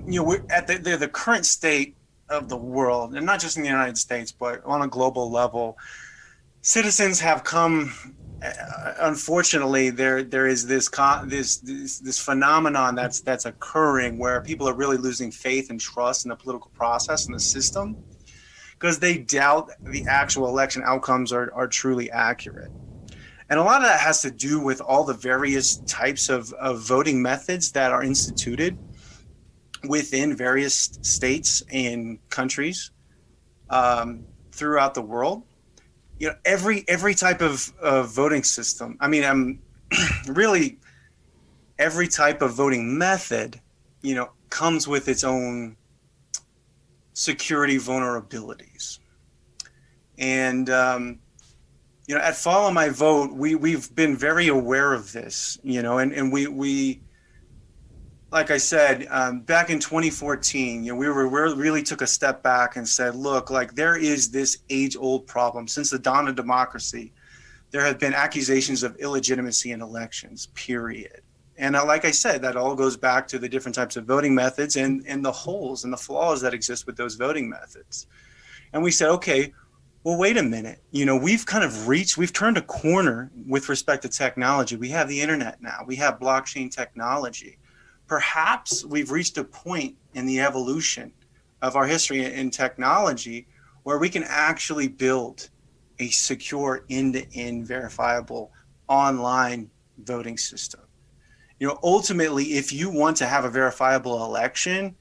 we're at the current state of the world, and not just in the United States, but on a global level. Citizens have come. Unfortunately, there is this phenomenon that's occurring where people are really losing faith and trust in the political process and the system because they doubt the actual election outcomes are truly accurate. And a lot of that has to do with all the various types of voting methods that are instituted within various states and countries throughout the world. Every type of voting system. I mean, really every type of voting method, comes with its own security vulnerabilities. And at Follow My Vote, we've been very aware of this. And we like I said, back in 2014, we really took a step back and said, look, like there is this age-old problem. Since the dawn of democracy, there have been accusations of illegitimacy in elections, period. And like I said, that all goes back to the different types of voting methods and the holes and the flaws that exist with those voting methods. And we said, okay, well, wait a minute. We've turned a corner with respect to technology. We have the internet now. We have blockchain technology. Perhaps we've reached a point in the evolution of our history in technology where we can actually build a secure end-to-end verifiable online voting system. Ultimately, if you want to have a verifiable election,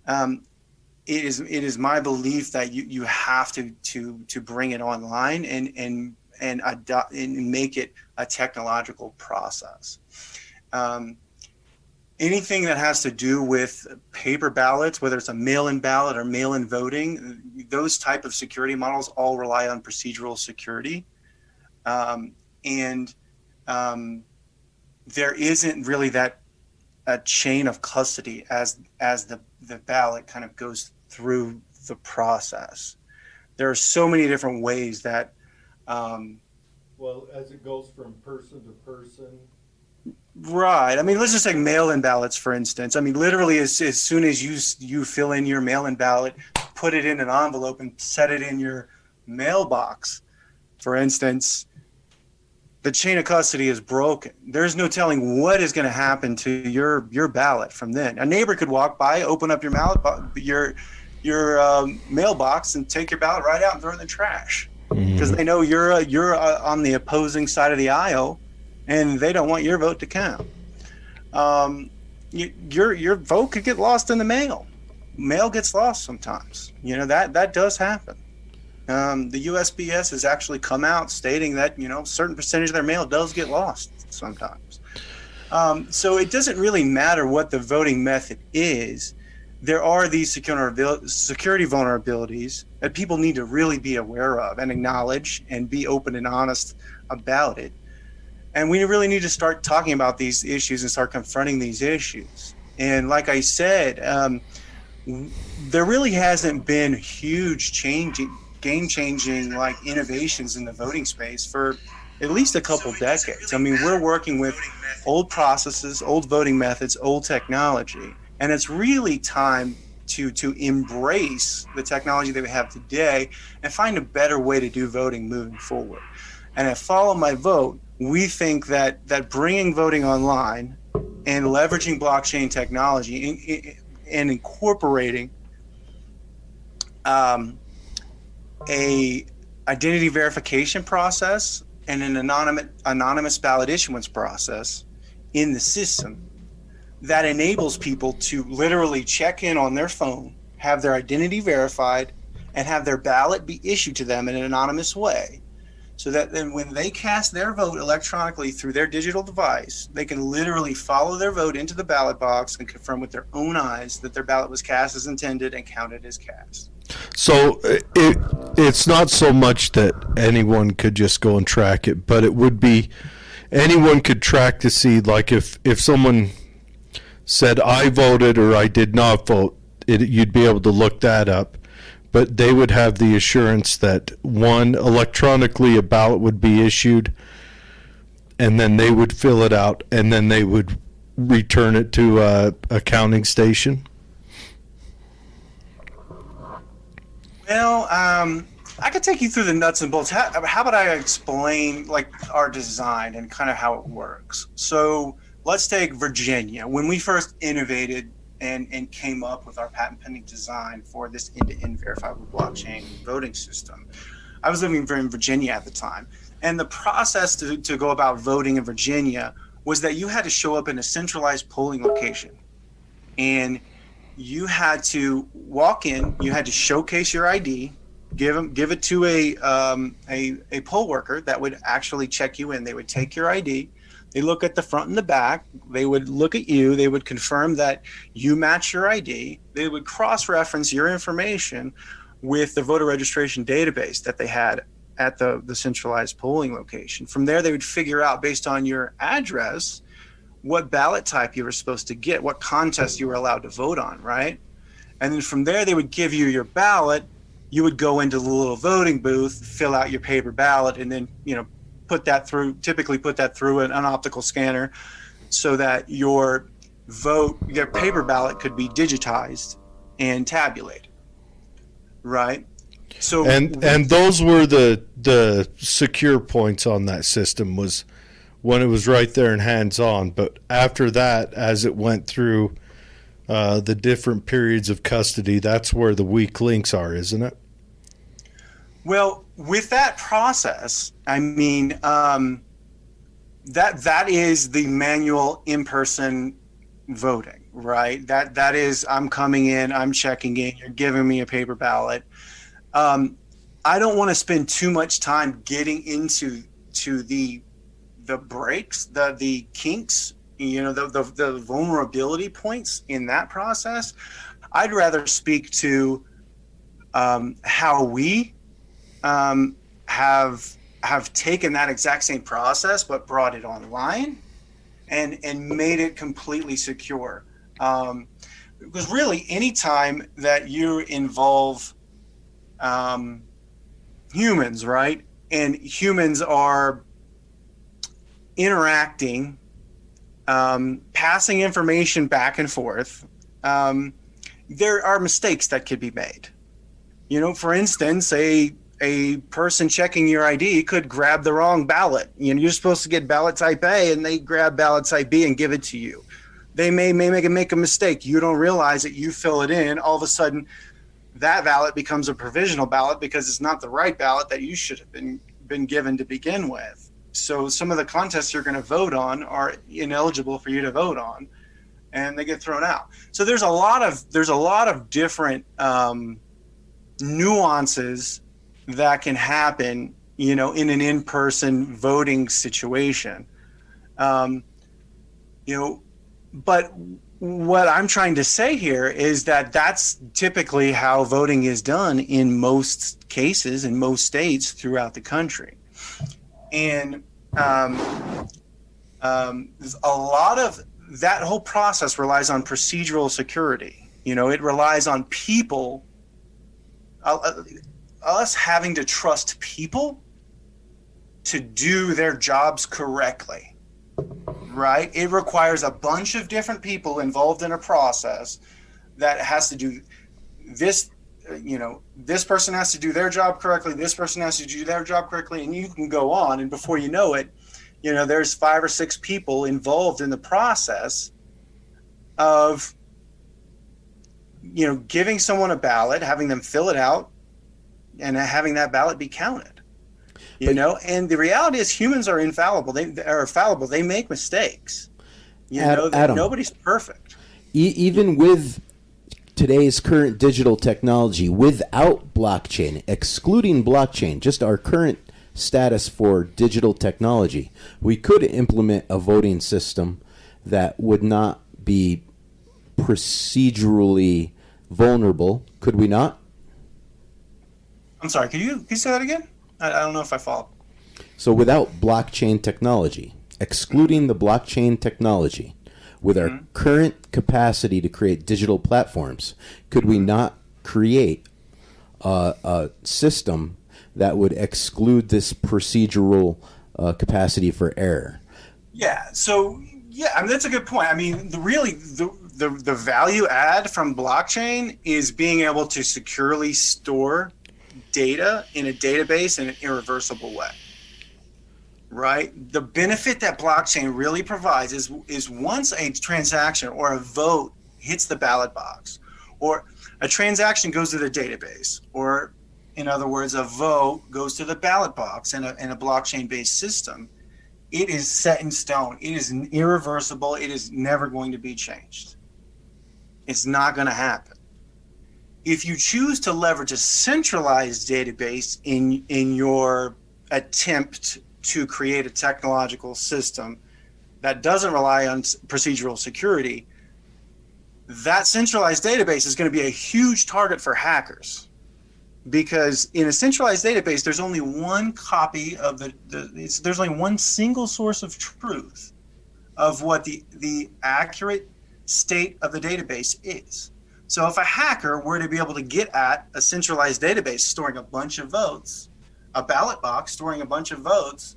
it is my belief that you have to bring it online and adopt and make it a technological process. Anything that has to do with paper ballots, whether it's a mail-in ballot or mail-in voting, those type of security models all rely on procedural security. There isn't really a chain of custody as the ballot kind of goes through the process. There are so many different ways that... well, as it goes from person to person... Right. I mean, let's just take mail-in ballots, for instance. I mean, literally, as soon as you fill in your mail-in ballot, put it in an envelope and set it in your mailbox, for instance, the chain of custody is broken. There's no telling what is going to happen to your ballot from then. A neighbor could walk by, open up your mailbox, and take your ballot right out and throw it in the trash because they know you're on the opposing side of the aisle. And they don't want your vote to count. Your vote could get lost in the mail. Mail gets lost sometimes. That does happen. The USPS has actually come out stating that a certain percentage of their mail does get lost sometimes. So it doesn't really matter what the voting method is. There are these security vulnerabilities that people need to really be aware of and acknowledge and be open and honest about it. And we really need to start talking about these issues and start confronting these issues. And like I said, there really hasn't been huge game-changing like innovations in the voting space for at least a couple decades. I mean, we're working with old processes, old voting methods, old technology, and it's really time to embrace the technology that we have today and find a better way to do voting moving forward. And at Follow My Vote, we think that bringing voting online and leveraging blockchain technology and incorporating a identity verification process and an anonymous ballot issuance process in the system that enables people to literally check in on their phone, have their identity verified, and have their ballot be issued to them in an anonymous way. So that then when they cast their vote electronically through their digital device, they can literally follow their vote into the ballot box and confirm with their own eyes that their ballot was cast as intended and counted as cast. So it's not so much that anyone could just go and track it, but it would be anyone could track to see, like if someone said I voted or I did not vote, you'd be able to look that up. But they would have the assurance that, one, electronically a ballot would be issued, and then they would fill it out, and then they would return it to a counting station? Well, I could take you through the nuts and bolts. How about I explain like our design and kind of how it works? So let's take Virginia. When we first innovated and came up with our patent pending design for this end-to-end verifiable blockchain voting system, I was living in Virginia at the time. And the process to go about voting in Virginia was that you had to show up in a centralized polling location. And you had to walk in, you had to showcase your ID, give it to a poll worker that would actually check you in. They would take your ID, they look at the front and the back, they would look at you, they would confirm that you match your ID, they would cross-reference your information with the voter registration database that they had at the centralized polling location. From there, they would figure out, based on your address, what ballot type you were supposed to get, what contest you were allowed to vote on, right? And then from there, they would give you your ballot. You would go into the little voting booth, fill out your paper ballot, and then, typically put that through an optical scanner so that your paper ballot could be digitized and tabulated, right? So and those were the secure points on that system, was when it was right there and hands-on. But after that, as it went through the different periods of custody, that's where the weak links are, isn't it? Well, with that process, I mean, that is the manual in-person voting, right? That is, I'm coming in, I'm checking in, you're giving me a paper ballot. I don't want to spend too much time getting into the breaks, the kinks, the vulnerability points in that process. I'd rather speak to how we have taken that exact same process but brought it online and made it completely secure. Because really, anytime that you involve humans, right? And humans are interacting, passing information back and forth, there are mistakes that could be made. For instance, a person checking your ID could grab the wrong ballot. You're supposed to get ballot type A, and they grab ballot type B and give it to you. They may make a mistake. You don't realize it. You fill it in. All of a sudden, that ballot becomes a provisional ballot because it's not the right ballot that you should have been given to begin with. So some of the contests you're going to vote on are ineligible for you to vote on, and they get thrown out. So there's a lot of different nuances that can happen, in an in-person voting situation. But what I'm trying to say here is that that's typically how voting is done in most cases in most states throughout the country. And there's a lot of that whole process relies on procedural security. It relies on people, us having to trust people to do their jobs correctly. Right? It requires a bunch of different people involved in a process that has to do this, this person has to do their job correctly, this person has to do their job correctly, and you can go on, and before you know it, there's 5 or 6 people involved in the process of, giving someone a ballot, having them fill it out, and having that ballot be counted. And the reality is humans are infallible. They are fallible. They make mistakes. Adam, nobody's perfect. Even with today's current digital technology, without blockchain, excluding blockchain, just our current status for digital technology, we could implement a voting system that would not be procedurally vulnerable. Could we not? I'm sorry. Can you say that again? I don't know if I followed. So without blockchain technology, excluding the blockchain technology, with our current capacity to create digital platforms, could we not create a system that would exclude this procedural capacity for error? Yeah. So Yeah, I mean, that's a good point. I mean, the value add from blockchain is being able to securely store data in a database in an irreversible way. Right? The benefit that blockchain really provides is once a transaction or a vote hits the ballot box, or a transaction goes to the database, or in other words, a vote goes to the ballot box in a blockchain-based system, it is set in stone. It is irreversible. It is never going to be changed. It's not going to happen. If you choose to leverage a centralized database in your attempt to create a technological system that doesn't rely on procedural security, that centralized database is going to be a huge target for hackers, because in a centralized database, there's only one copy of there's only one single source of truth of what the accurate state of the database is. So if a hacker were to be able to get at a centralized database storing a bunch of votes, a ballot box storing a bunch of votes,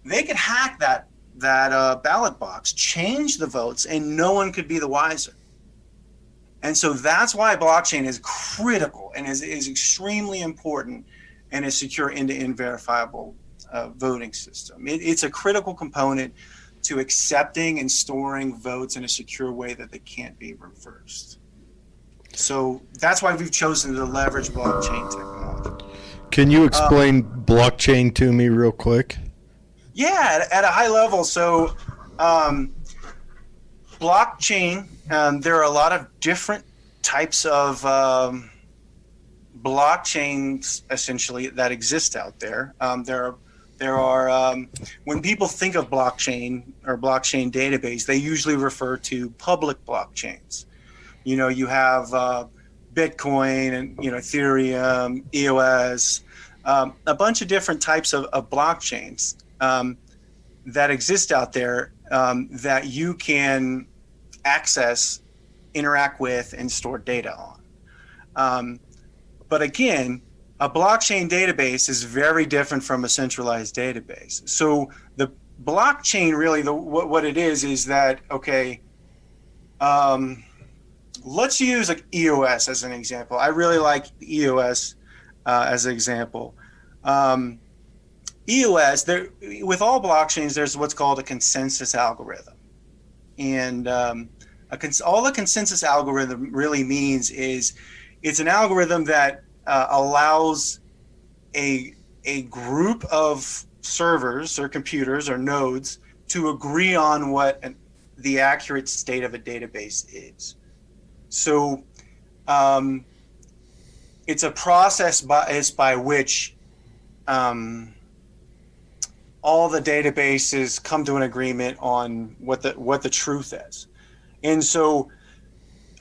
they could hack that ballot box, change the votes, and no one could be the wiser. And so that's why blockchain is critical and is extremely important in a secure end-to-end verifiable voting system. It's a critical component to accepting and storing votes in a secure way that they can't be reversed. So that's why we've chosen to leverage blockchain technology. Can you explain blockchain to me real quick? Yeah, at a high level. So blockchain, there are a lot of different types of blockchains essentially that exist out there. There are when people think of blockchain or blockchain database, they usually refer to public blockchains. You know, you have Bitcoin and Ethereum, EOS, a bunch of different types of blockchains that exist out there that you can access, interact with, and store data on. But again, a blockchain database is very different from a centralized database. So the blockchain really, what it is that, okay, let's use like EOS as an example. I really like EOS as an example. EOS, with all blockchains, there's what's called a consensus algorithm. And all the consensus algorithm really means is it's an algorithm that allows a group of servers or computers or nodes to agree on what the accurate state of a database is. So it's a process by which all the databases come to an agreement on what the truth is. And so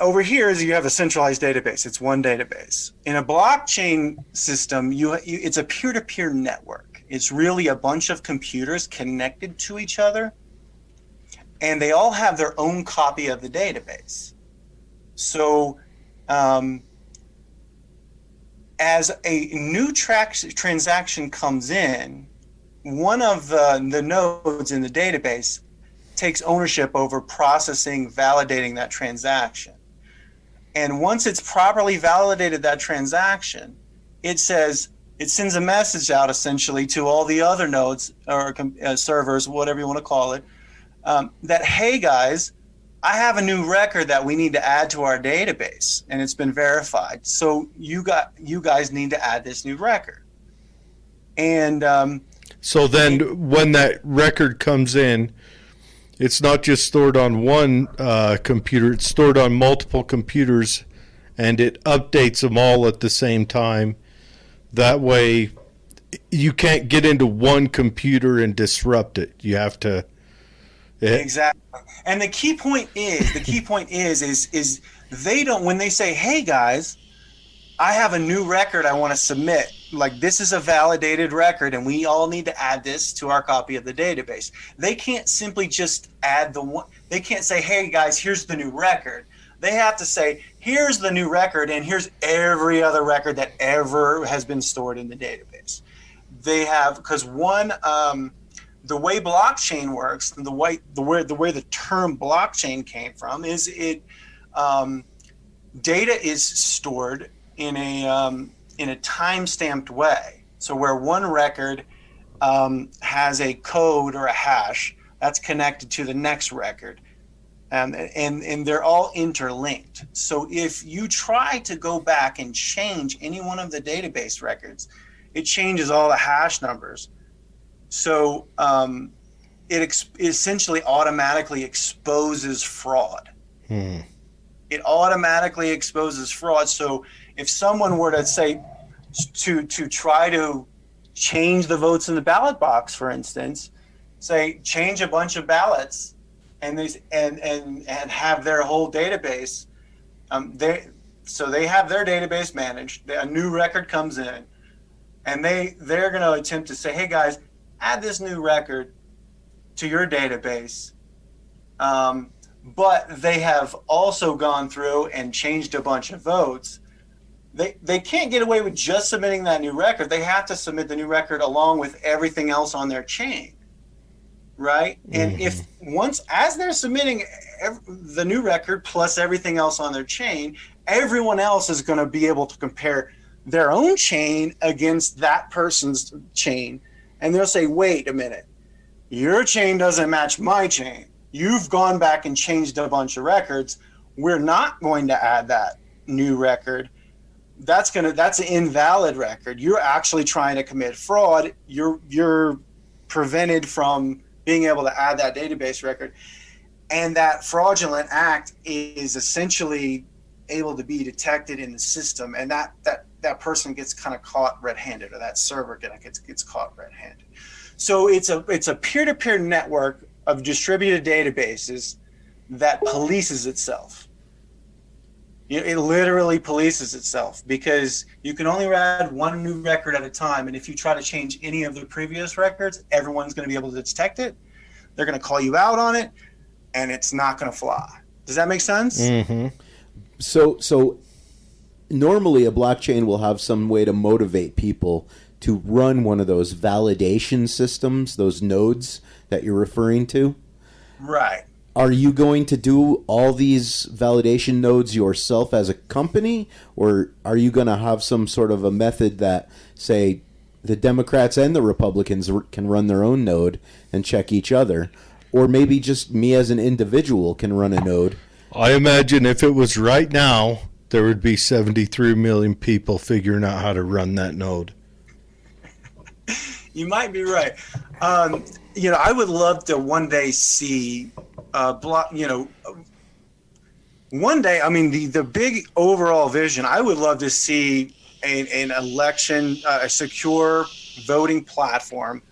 over here is you have a centralized database. It's one database. In a blockchain system, it's a peer-to-peer network. It's really a bunch of computers connected to each other, and they all have their own copy of the database. So as a new transaction comes in, one of the nodes in the database takes ownership over processing, validating that transaction. And once it's properly validated that transaction, it sends a message out essentially to all the other nodes or servers, whatever you want to call it, that, hey guys, I have a new record that we need to add to our database, and it's been verified. So you guys need to add this new record. And so then when that record comes in, it's not just stored on one computer, it's stored on multiple computers, and it updates them all at the same time. That way you can't get into one computer and disrupt it. You have to... Exactly. And the key point is they don't, when they say, hey guys, I have a new record I want to submit, like this is a validated record and we all need to add this to our copy of the database. They can't simply just add the one. They can't say, hey guys, here's the new record. They have to say, here's the new record and here's every other record that ever has been stored in the database. They have, because one the way blockchain works, and the way the term blockchain came from is data is stored in a time-stamped way. So where one record has a code or a hash that's connected to the next record, and they're all interlinked. So if you try to go back and change any one of the database records, it changes all the hash numbers. So it essentially automatically exposes fraud. It automatically exposes fraud. So if someone were to say to try to change the votes in the ballot box, for instance, say change a bunch of ballots and have their whole database, they have their database managed. A new record comes in, and they're going to attempt to say, hey guys, add this new record to your database. But they have also gone through and changed a bunch of votes. They can't get away with just submitting that new record. They have to submit the new record along with everything else on their chain, right? And as they're submitting the new record plus everything else on their chain, everyone else is going to be able to compare their own chain against that person's chain. And they'll say, wait a minute, your chain doesn't match my chain. You've gone back and changed a bunch of records. We're not going to add that new record. That's an invalid record. You're actually trying to commit fraud. You're prevented from being able to add that database record. And that fraudulent act is essentially able to be detected in the system, and that person gets kind of caught red-handed, or that server gets caught red-handed. So it's a peer-to-peer network of distributed databases that polices itself. It literally polices itself, because you can only add one new record at a time, and if you try to change any of the previous records, everyone's going to be able to detect it. They're going to call you out on it, and it's not going to fly. Does that make sense? Mm-hmm. So normally a blockchain will have some way to motivate people to run one of those validation systems, those nodes that you're referring to. Right. Are you going to do all these validation nodes yourself as a company, or are you going to have some sort of a method that, say, the Democrats and the Republicans can run their own node and check each other, or maybe just me as an individual can run a node? I imagine if it was right now, there would be 73 million people figuring out how to run that node. You might be right. I would love to one day see one day, I mean, the big overall vision, I would love to see an election, a secure voting platform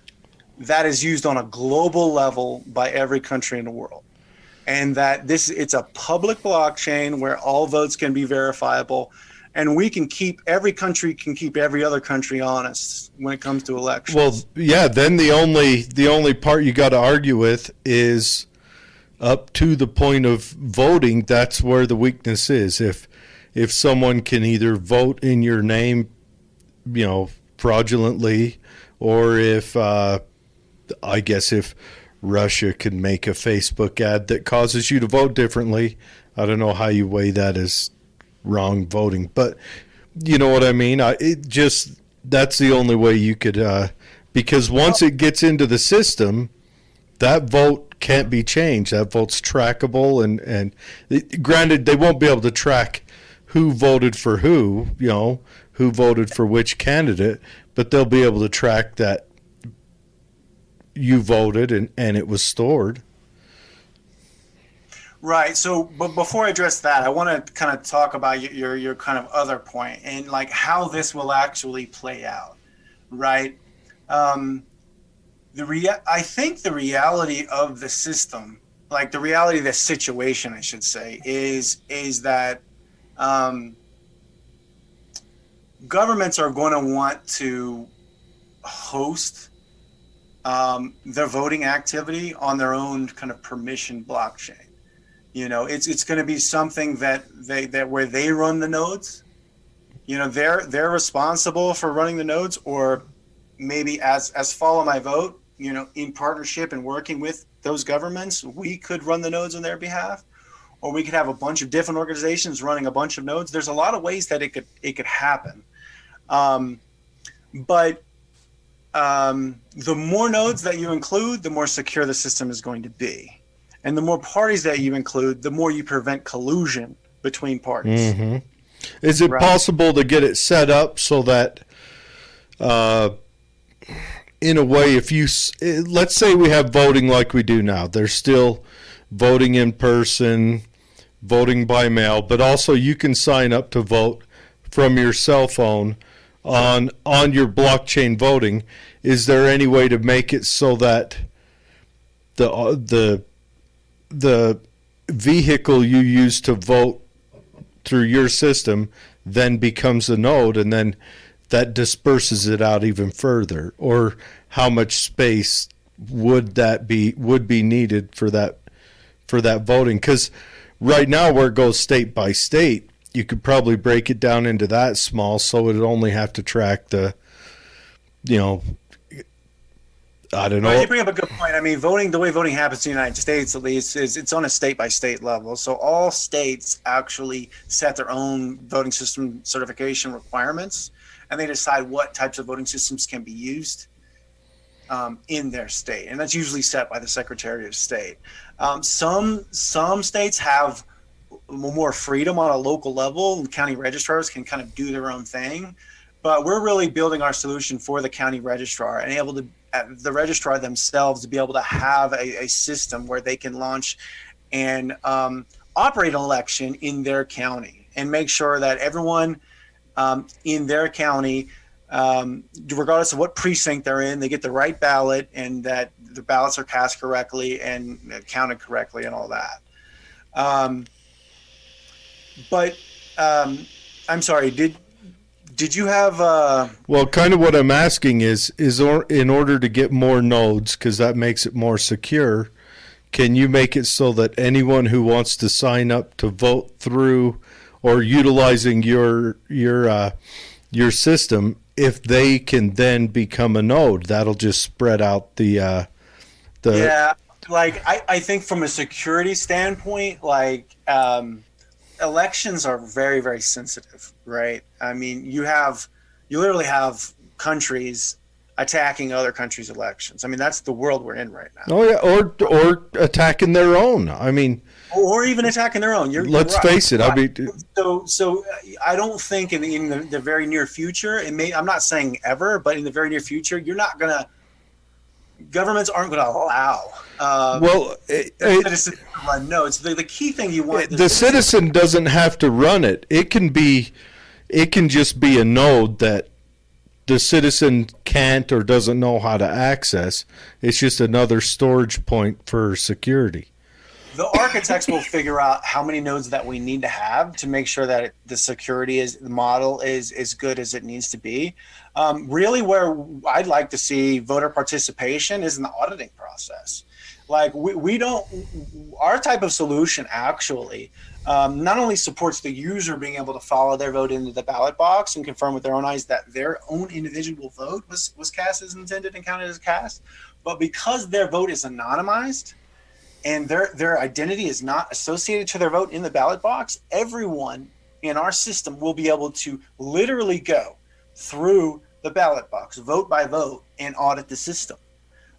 that is used on a global level by every country in the world. And that it's a public blockchain where all votes can be verifiable, and every country can keep every other country honest when it comes to elections. Well, yeah, then the only part you got to argue with is up to the point of voting. That's where the weakness is. If someone can either vote in your name, fraudulently, or if Russia can make a Facebook ad that causes you to vote differently. I don't know how you weigh that as wrong voting, but you know what I mean? That's the only way you could, because once it gets into the system, that vote can't be changed. That vote's trackable, and granted, they won't be able to track who voted for who voted for which candidate, but they'll be able to track that you voted and it was stored. Right. So, but before I address that, I want to kind of talk about your kind of other point and like how this will actually play out. Right. I think the reality of the system, like the reality of the situation, I should say, is that governments are going to want to host their voting activity on their own kind of permission blockchain. It's going to be something that where they run the nodes. They're responsible for running the nodes, or maybe as Follow My Vote, in partnership and working with those governments, we could run the nodes on their behalf, or we could have a bunch of different organizations running a bunch of nodes. There's a lot of ways that it could happen. But the more nodes that you include, the more secure the system is going to be. And the more parties that you include, the more you prevent collusion between parties. Mm-hmm. Is it possible to get it set up so that, in a way, let's say we have voting like we do now, there's still voting in person, voting by mail, but also you can sign up to vote from your cell phone on your blockchain voting. Is there any way to make it so that the vehicle you use to vote through your system then becomes a node, and then that disperses it out even further? Or how much space would be needed for that voting? Because right now, where it goes state by state, you could probably break it down into that small, so it would only have to track the, I don't know. Well, you bring up a good point. I mean, the way voting happens in the United States, at least, is it's on a state-by-state level. So all states actually set their own voting system certification requirements, and they decide what types of voting systems can be used in their state. And that's usually set by the Secretary of State. Some states have more freedom on a local level, and county registrars can kind of do their own thing. But we're really building our solution for the county registrar and able to the registrar themselves to be able to have a system where they can launch and operate an election in their county and make sure that everyone in their county, regardless of what precinct they're in, they get the right ballot and that the ballots are cast correctly and counted correctly and all that. But I'm sorry, did you have Well, kind of what I'm asking is in order to get more nodes, because that makes it more secure, can you make it so that anyone who wants to sign up to vote through or utilizing your system, if they can then become a node, that'll just spread out the Yeah, like I think from a security standpoint, like elections are very, very sensitive, right? I mean, you literally have countries attacking other countries' elections. I mean, that's the world we're in right now. Oh yeah, or attacking their own. I mean, or even attacking their own. Let's face it. I mean, so I don't think in the very near future, I'm not saying ever, but in the very near future, governments aren't going to allow. Citizens to run nodes. The key thing you want. The citizen doesn't have to run it. It can just be a node that the citizen can't or doesn't know how to access. It's just another storage point for security. The architects will figure out how many nodes that we need to have to make sure that the security the model is as good as it needs to be. Really, where I'd like to see voter participation is in the auditing process. Like our type of solution actually not only supports the user being able to follow their vote into the ballot box and confirm with their own eyes that their own individual vote was cast as intended and counted as cast, but because their vote is anonymized and their identity is not associated to their vote in the ballot box, everyone in our system will be able to literally go through the ballot box, vote by vote, and audit the system.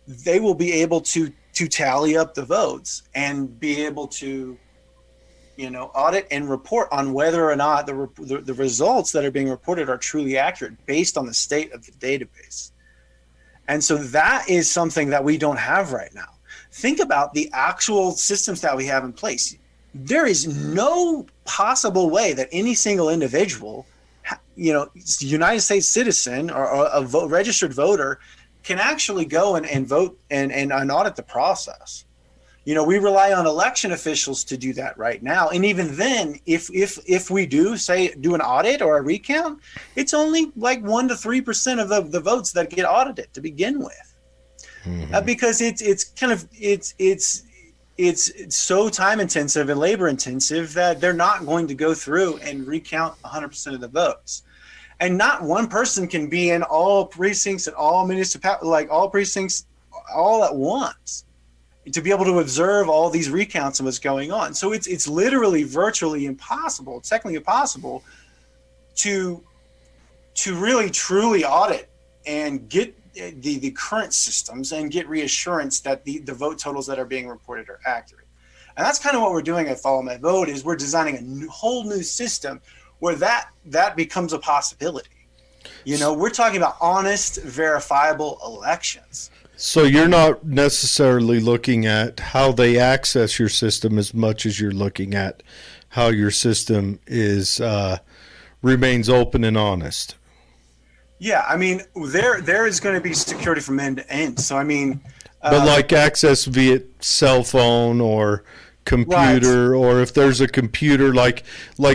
They will be able to tally up the votes and be able to, audit and report on whether or not the results that are being reported are truly accurate based on the state of the database. And so that is something that we don't have right now. Think about the actual systems that we have in place. There is no possible way that any single individual, United States citizen or a registered voter can actually go and vote and audit the process. We rely on election officials to do that right now. And even then, if we do an audit or a recount, it's only like 1% to 3% of the votes that get audited to begin with. Mm-hmm. Because it's so time intensive and labor intensive that they're not going to go through and recount 100% of the votes. And not one person can be in all precincts and all municipalities, like all precincts all at once, to be able to observe all these recounts and what's going on. So it's literally virtually impossible, technically impossible, to really truly audit and get the current systems and get reassurance that the vote totals that are being reported are accurate. And that's kind of what we're doing at Follow My Vote, is we're designing a whole new system where that becomes a possibility. We're talking about honest, verifiable elections. So you're not necessarily looking at how they access your system as much as you're looking at how your system is remains open and honest. Yeah, I mean, there is going to be security from end to end. So I mean, but like access via cell phone or computer, right. Or if there's a computer, like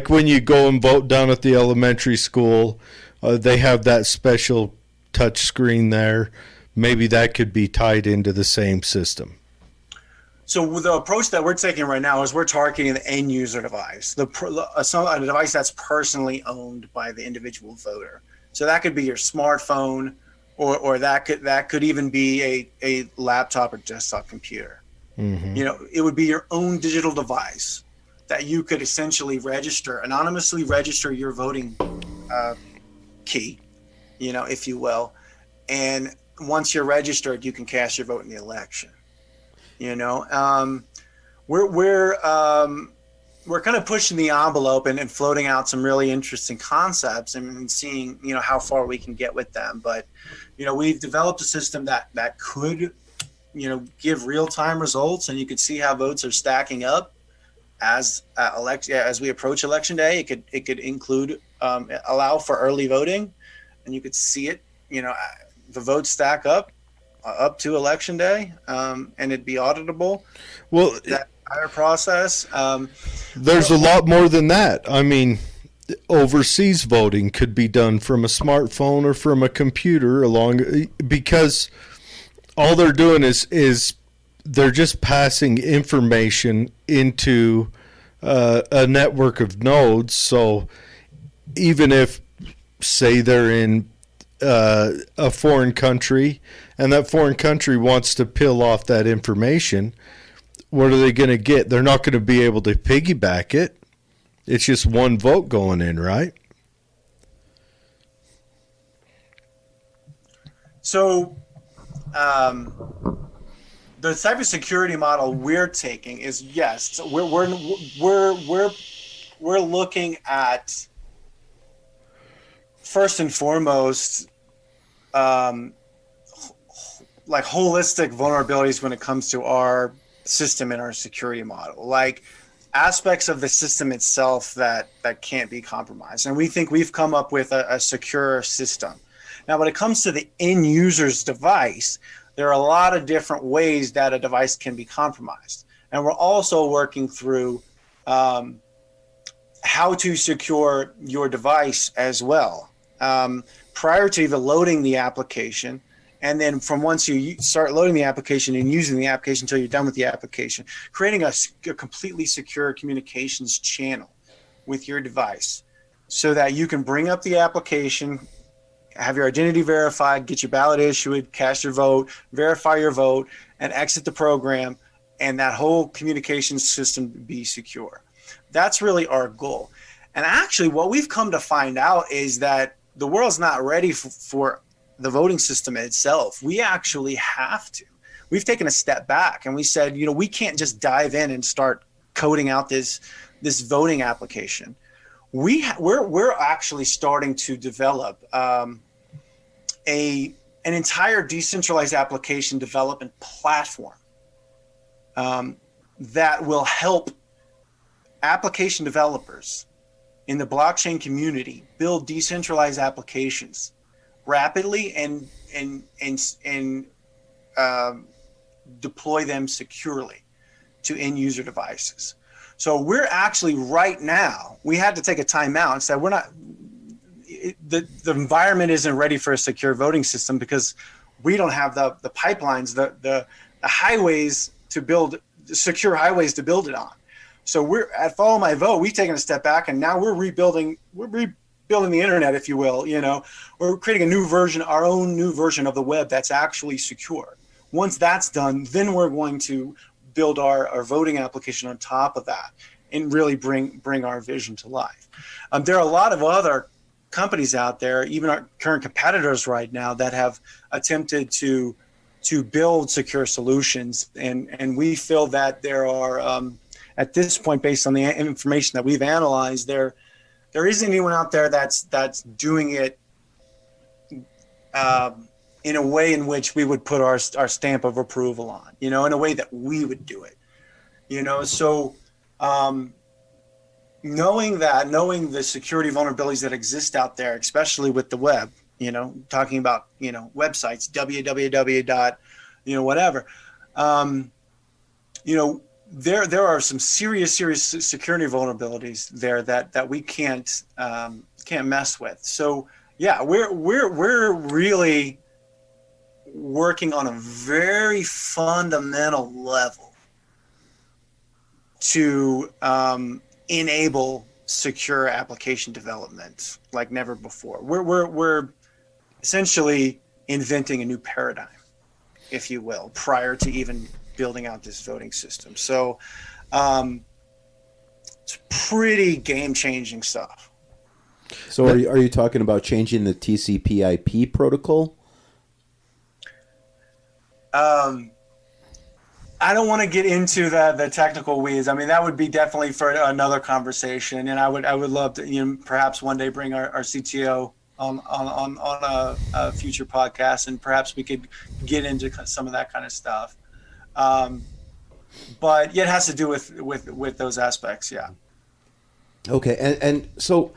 when you go and vote down at the elementary school, they have that special touch screen there. Maybe that could be tied into the same system. So the approach that we're taking right now is we're targeting the end user device, a device that's personally owned by the individual voter. So that could be your smartphone, or that could even be a laptop or desktop computer. Mm-hmm. It would be your own digital device that you could essentially anonymously register your voting key, if you will, and once you're registered, you can cast your vote in the election. We're kind of pushing the envelope and floating out some really interesting concepts and seeing, how far we can get with them. But, we've developed a system that could, give real-time results, and you could see how votes are stacking up as we approach election day. It could include allow for early voting, and you could see it, the votes stack up to election day, and it'd be auditable. Well, that entire process. There's a lot more than that. I mean, overseas voting could be done from a smartphone or from a computer because all they're doing is they're just passing information into a network of nodes. So even if, say, they're in a foreign country and that foreign country wants to peel off that information, what are they going to get? They're not going to be able to piggyback it. It's just one vote going in, right? So the type of security model we're taking is, yes, we're looking at, first and foremost, like holistic vulnerabilities when it comes to our system and our security model, like aspects of the system itself that can't be compromised. And we think we've come up with a secure system. Now, when it comes to the end user's device, there are a lot of different ways that a device can be compromised. And we're also working through how to secure your device as well. Prior to even loading the application, and then from once you start loading the application and using the application until you're done with the application, creating a completely secure communications channel with your device so that you can bring up the application, have your identity verified, get your ballot issued, cast your vote, verify your vote, and exit the program, and that whole communications system be secure. That's really our goal. And actually, what we've come to find out is that the world's not ready for the voting system itself. We actually have to. We've taken a step back and we said, we can't just dive in and start coding out this voting application. We're actually starting to develop an entire decentralized application development platform that will help application developers in the blockchain community build decentralized applications rapidly and deploy them securely to end user devices. So we're actually right now, we had to take a time out and said the environment isn't ready for a secure voting system because we don't have the pipelines, the highways to build, secure highways to build it on. So we're at Follow My Vote, we've taken a step back and now we're rebuilding the internet, if you will. We're creating our own new version of the web that's actually secure. once that's done, then we're going to build our voting application on top of that and really bring our vision to life. There are a lot of other companies out there, even our current competitors right now, that have attempted to build secure solutions, and we feel that there are at this point, based on the information that we've analyzed, there isn't anyone out there that's doing it in a way in which we would put our stamp of approval on, in a way that we would do it, so knowing the security vulnerabilities that exist out there, especially with the web, talking about, websites, www. Whatever, there are some serious security vulnerabilities there that we can't mess with. So yeah, we're really working on a very fundamental level to enable secure application development like never before. We're essentially inventing a new paradigm, if you will, prior to even building out this voting system. So it's pretty game-changing stuff. So are you talking about changing the TCP/IP protocol? I don't want to get into the technical weeds. I mean, that would be definitely for another conversation, and I would love to, perhaps one day bring our CTO on a future podcast, and perhaps we could get into some of that kind of stuff. But it has to do with those aspects, yeah. Okay, and so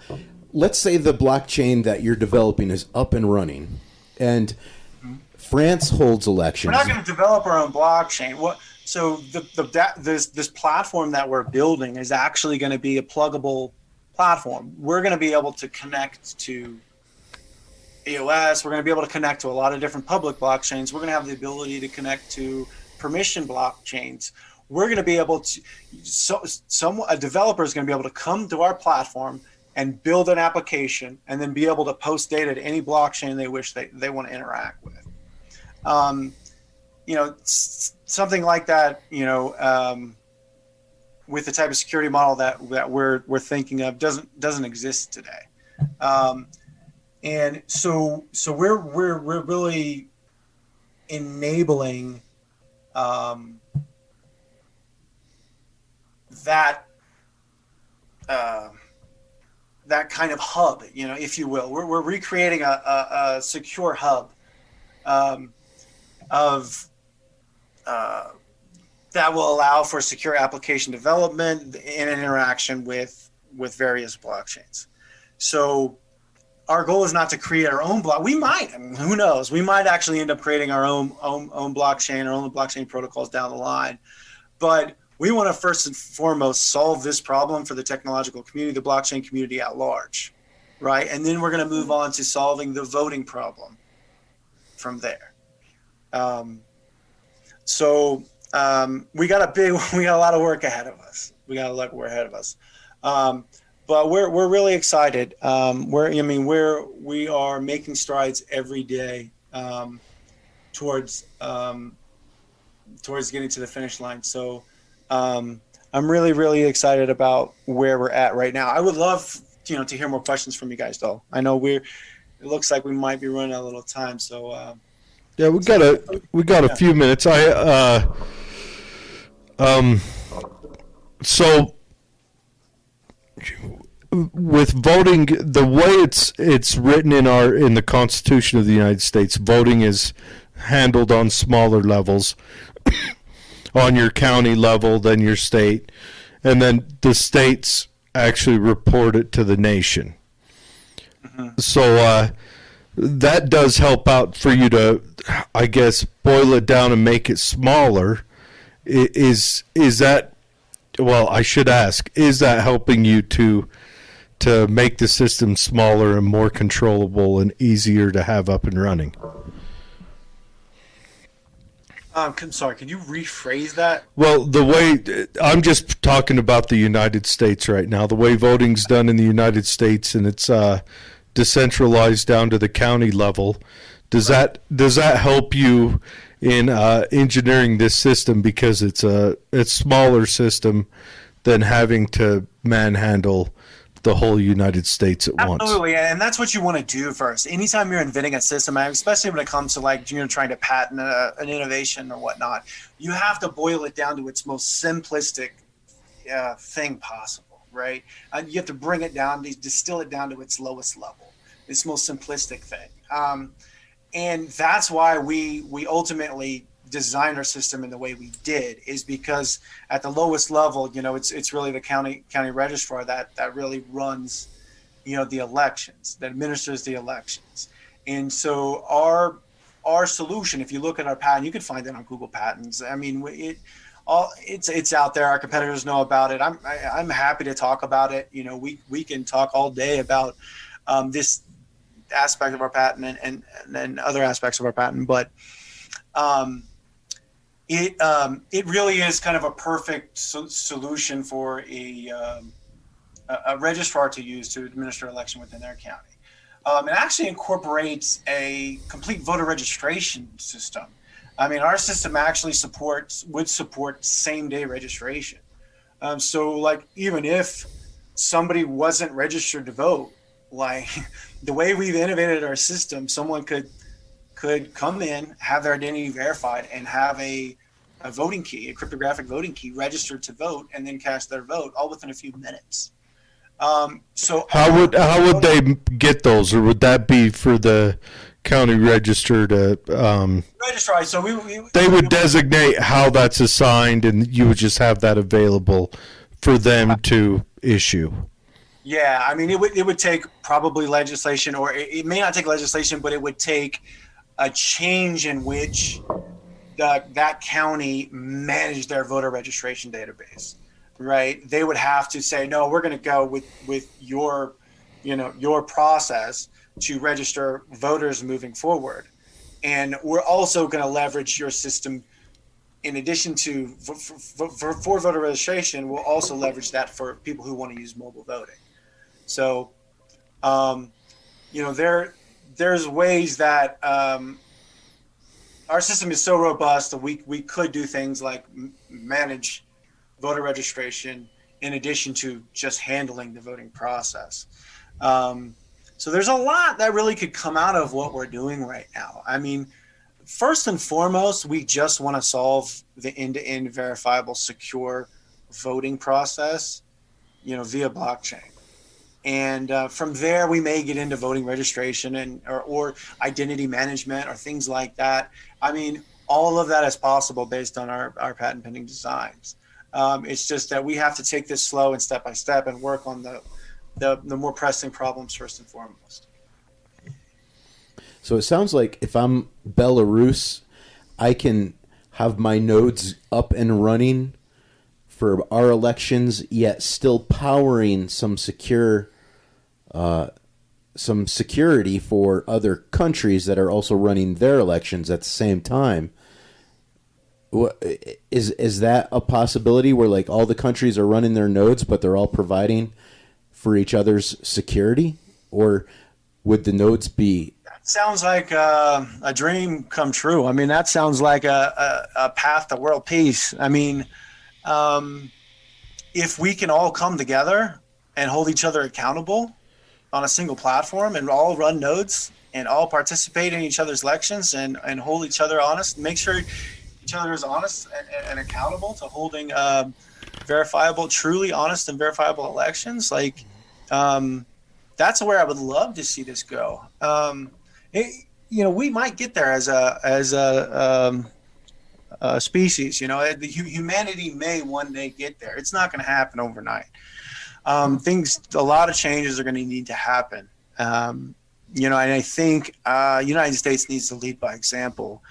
let's say the blockchain that you're developing is up and running, and France holds elections. We're not going to develop our own blockchain. So this platform that we're building is actually going to be a pluggable platform. We're going to be able to connect to EOS. We're going to be able to connect to a lot of different public blockchains. We're going to have the ability to connect to permission blockchains. We're going to be able to, a developer is going to be able to come to our platform and build an application and then be able to post data to any blockchain they wish they want to interact with. Something like that, with the type of security model that we're thinking of doesn't exist today. And so we're really enabling that kind of hub, if you will. We're recreating a secure hub that will allow for secure application development and interaction with various blockchains. So our goal is not to create our own block. We might, who knows? We might actually end up creating our own blockchain, our own blockchain protocols down the line. But we want to first and foremost solve this problem for the technological community, the blockchain community at large, right? And then we're going to move on to solving the voting problem from there. We got a lot of work ahead of us. We But we're really excited. We are making strides every day towards getting to the finish line. So I'm really, really excited about where we're at right now. I would love to hear more questions from you guys, though. I know it looks like we might be running out a little time. So yeah, we got a few minutes. So with voting, the way it's written in the Constitution of the United States, voting is handled on smaller levels, on your county level, then your state, and then the states actually report it to the nation. Mm-hmm. So that does help out for you to, I guess, boil it down and make it smaller. Is that, well, I should ask, is that helping you to make the system smaller and more controllable and easier to have up and running? I'm sorry, can you rephrase that? Well, the way, I'm just talking about the United States right now, the way voting's done in the United States, and it's decentralized down to the county level. Does that help you in engineering this system because it's smaller system than having to manhandle the whole United States at once. Absolutely, and that's what you want to do first. Anytime you're inventing a system, especially when it comes to like trying to patent an innovation or whatnot, you have to boil it down to its most simplistic thing possible, right? You have to bring it down, distill it down to its lowest level, its most simplistic thing, and that's why we ultimately designed our system in the way we did, is because at the lowest level, it's really the county registrar that really runs, the elections, that administers the elections. And so our solution, if you look at our patent, you can find it on Google Patents. I mean, it's out there. Our competitors know about it. I'm happy to talk about it. We can talk all day about this aspect of our patent and other aspects of our patent, but it really is kind of a perfect solution for a registrar to use to administer election within their county. It actually incorporates a complete voter registration system. I mean, our system actually would support same-day registration. So, like, even if somebody wasn't registered to vote, like the way we've innovated our system, someone could come in, have their identity verified, and have a voting key, a cryptographic voting key, registered to vote, and then cast their vote, all within a few minutes. So how would they get those, or would that be for the county register to registrar? So they would designate how that's assigned, and you would just have that available for them to issue. Yeah, I mean, it would take probably legislation, or it may not take legislation, but it would take a change in which that county managed their voter registration database, right? They would have to say, no, we're going to go with your process to register voters moving forward. And we're also going to leverage your system in addition to for voter registration. We'll also leverage that for people who want to use mobile voting. So, there's ways that our system is so robust that we could do things like manage voter registration in addition to just handling the voting process. So there's a lot that really could come out of what we're doing right now. I mean, first and foremost, we just want to solve the end-to-end verifiable, secure voting process, via blockchain. And from there, we may get into voting registration or identity management or things like that. I mean, all of that is possible based on our patent pending designs. It's just that we have to take this slow and step by step and work on the more pressing problems first and foremost. So it sounds like if I'm Belarus, I can have my nodes up and running for our elections, yet still powering some security for other countries that are also running their elections at the same time. Is that a possibility where like all the countries are running their nodes, but they're all providing for each other's security, or would the nodes be? That sounds like a dream come true. I mean, that sounds like a path to world peace. I mean, if we can all come together and hold each other accountable on a single platform and all run nodes and all participate in each other's elections and hold each other honest, make sure each other is honest and accountable to holding verifiable, truly honest and verifiable elections. Like, that's where I would love to see this go. We might get there as a species. Humanity may one day get there. It's not going to happen overnight. A lot of changes are going to need to happen. And I think United States needs to lead by example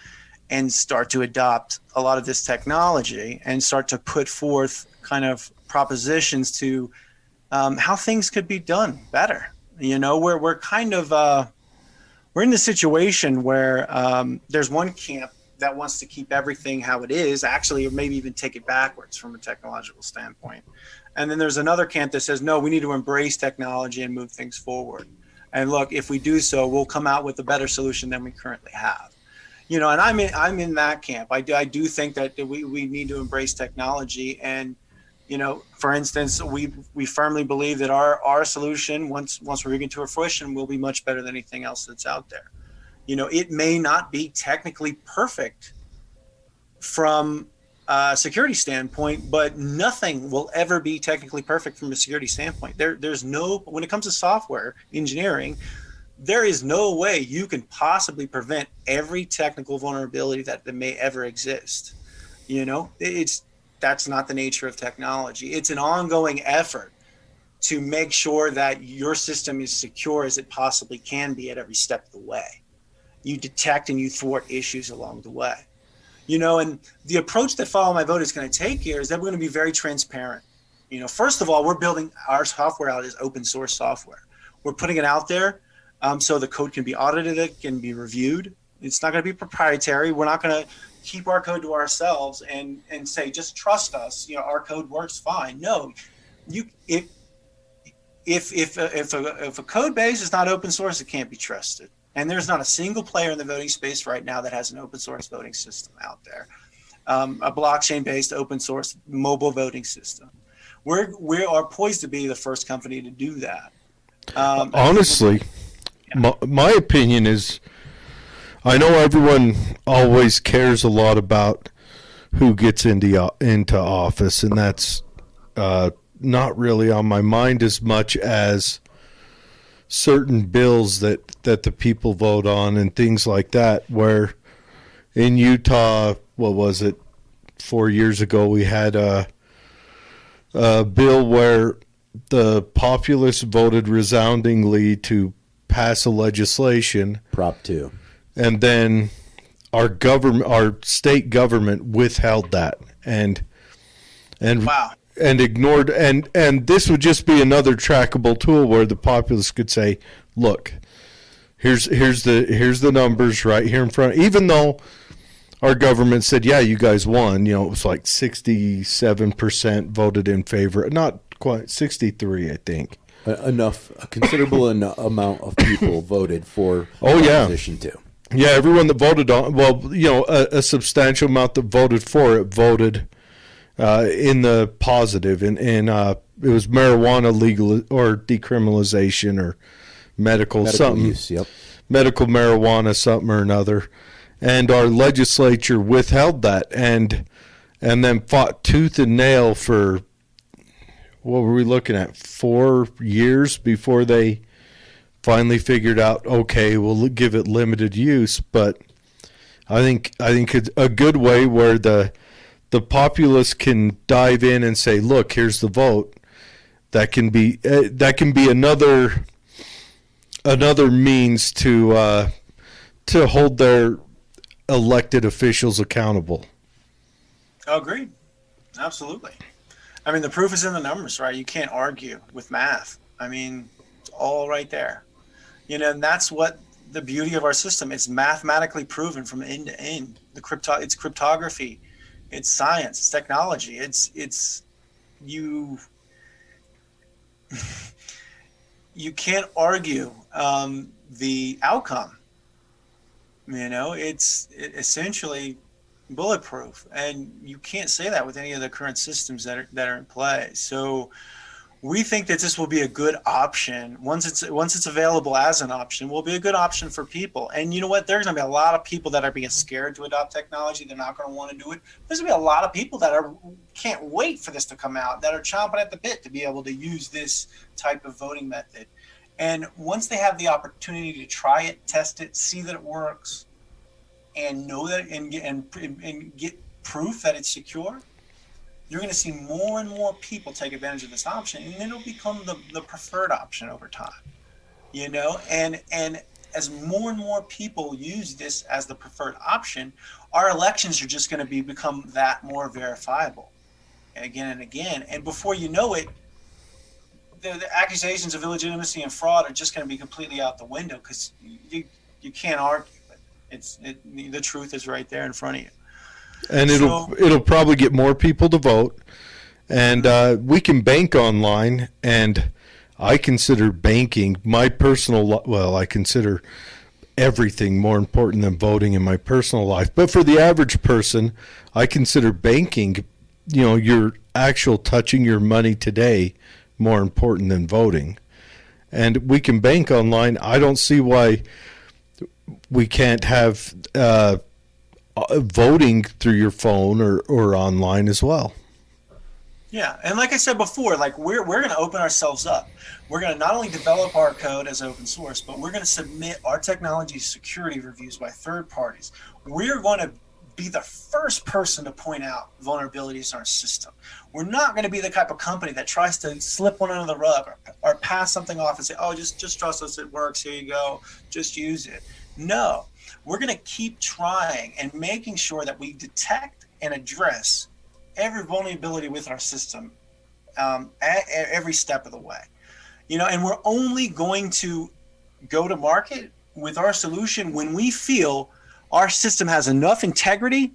and start to adopt a lot of this technology and start to put forth kind of propositions to how things could be done better. We're kind of we're in the situation where there's one camp that wants to keep everything how it is, actually, or maybe even take it backwards from a technological standpoint. And then there's another camp that says, no, we need to embrace technology and move things forward. And look, if we do so, we'll come out with a better solution than we currently have. And I'm in that camp. I do think that we need to embrace technology, and for instance, we firmly believe that our solution, once we get to fruition, will be much better than anything else that's out there. It may not be technically perfect from a security standpoint, but nothing will ever be technically perfect from a security standpoint. There's no, when it comes to software engineering, there is no way you can possibly prevent every technical vulnerability that may ever exist. That's not the nature of technology. It's an ongoing effort to make sure that your system is secure as it possibly can be at every step of the way. You detect and you thwart issues along the way. And the approach that Follow My Vote is going to take here is that we're going to be very transparent. First of all, we're building our software out as open source software. We're putting it out there so the code can be audited, it can be reviewed. It's not going to be proprietary. We're not going to keep our code to ourselves and say, just trust us. Our code works fine. No, if a code base is not open source, it can't be trusted. And there's not a single player in the voting space right now that has an open source voting system out there, a blockchain-based open source mobile voting system. We are poised to be the first company to do that. Honestly, my opinion is, I know everyone always cares a lot about who gets into office, and that's not really on my mind as much as certain bills that the people vote on and things like that, where in Utah, what was it, 4 years ago, we had a bill where the populace voted resoundingly to pass a legislation, Prop 2, and then our state government withheld that and wow. And ignored, and this would just be another trackable tool where the populace could say, look, here's the numbers right here in front. Even though our government said, yeah, you guys won, it was like 67% voted in favor, not quite 63, I think. A considerable amount of people voted for Proposition 2. Yeah, everyone that voted on, a substantial amount that voted for it voted in the positive, and it was marijuana legal or decriminalization or medical something, use, yep. Medical marijuana something or another, and our legislature withheld that and then fought tooth and nail for, what were we looking at, 4 years before they finally figured out, okay, we'll give it limited use. But I think it's a good way where the populace can dive in and say, look, here's the vote. That can be another means to hold their elected officials accountable. Agreed. Absolutely. I mean, the proof is in the numbers, right? You can't argue with math. I mean, it's all right there. And that's what the beauty of our system. It's mathematically proven from end to end. It's cryptography. It's science, it's technology. It's you can't argue the outcome. It's essentially bulletproof, and you can't say that with any of the current systems that are in play. So we think that this will be a good option once it's available as an option. Will be a good option for people. And you know what? There's going to be a lot of people that are being scared to adopt technology. They're not going to want to do it. There's going to be a lot of people that can't wait for this to come out, that are chomping at the bit to be able to use this type of voting method. And once they have the opportunity to try it, test it, see that it works, and know that and get proof that it's secure, you're going to see more and more people take advantage of this option, and it'll become the preferred option over time. And as more and more people use this as the preferred option, our elections are just going to become that more verifiable, and again. And before you know it, the accusations of illegitimacy and fraud are just going to be completely out the window, because you can't argue it. The truth is right there in front of you. And it'll probably get more people to vote, and we can bank online. And I consider banking I consider everything more important than voting in my personal life. But for the average person, I consider banking, your actual touching your money today more important than voting. And we can bank online. I don't see why we can't have voting through your phone or online as well. Yeah, and like I said before, like we're going to open ourselves up. We're going to not only develop our code as open source, but we're going to submit our technology security reviews by third parties. We're going to be the first person to point out vulnerabilities in our system. We're not going to be the type of company that tries to slip one under the rug or pass something off and say, oh, just trust us, it works, here you go, just use it. No, we're going to keep trying and making sure that we detect and address every vulnerability with our system at every step of the way. And we're only going to go to market with our solution when we feel our system has enough integrity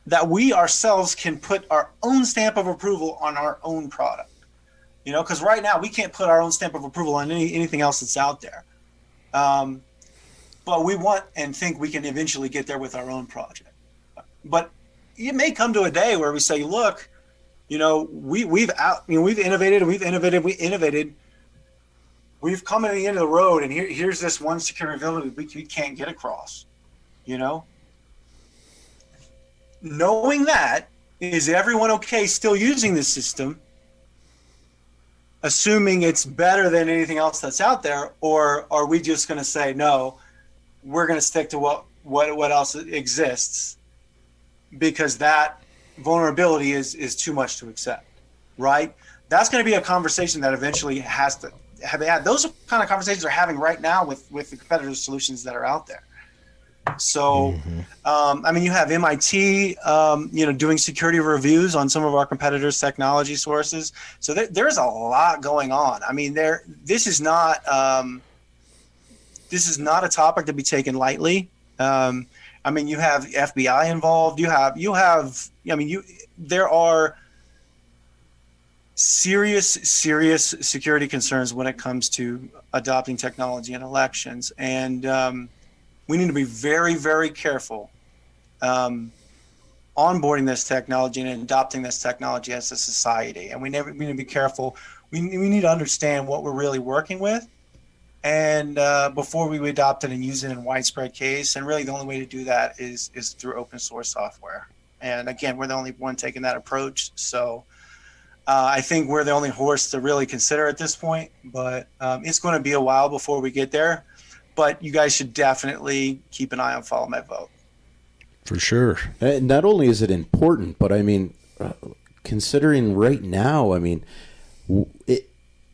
that we ourselves can put our own stamp of approval on our own product. Because right now we can't put our own stamp of approval on anything else that's out there. But we want and think we can eventually get there with our own project. But it may come to a day where we say, look, we've innovated. We've come to the end of the road, and here's this one security vulnerability we can't get across. Knowing that, is everyone okay still using this system, assuming it's better than anything else that's out there, or are we just going to say no? We're going to stick to what else exists, because that vulnerability is too much to accept, right? That's going to be a conversation that eventually has to have had. Those kind of conversations we're having right now with the competitive solutions that are out there. So, you have MIT, doing security reviews on some of our competitors' technology sources. So there's a lot going on. This is not a topic to be taken lightly. You have FBI involved. There are serious security concerns when it comes to adopting technology in elections. And we need to be very, very careful onboarding this technology and adopting this technology as a society. And we need to be careful. We need to understand what we're really working with, and before we adopt it and use it in widespread case. And really the only way to do that is through open source software. And again, we're the only one taking that approach. So I think we're the only horse to really consider at this point, but it's going to be a while before we get there. But you guys should definitely keep an eye on Follow My Vote. For sure. Not only is it important, but considering right now,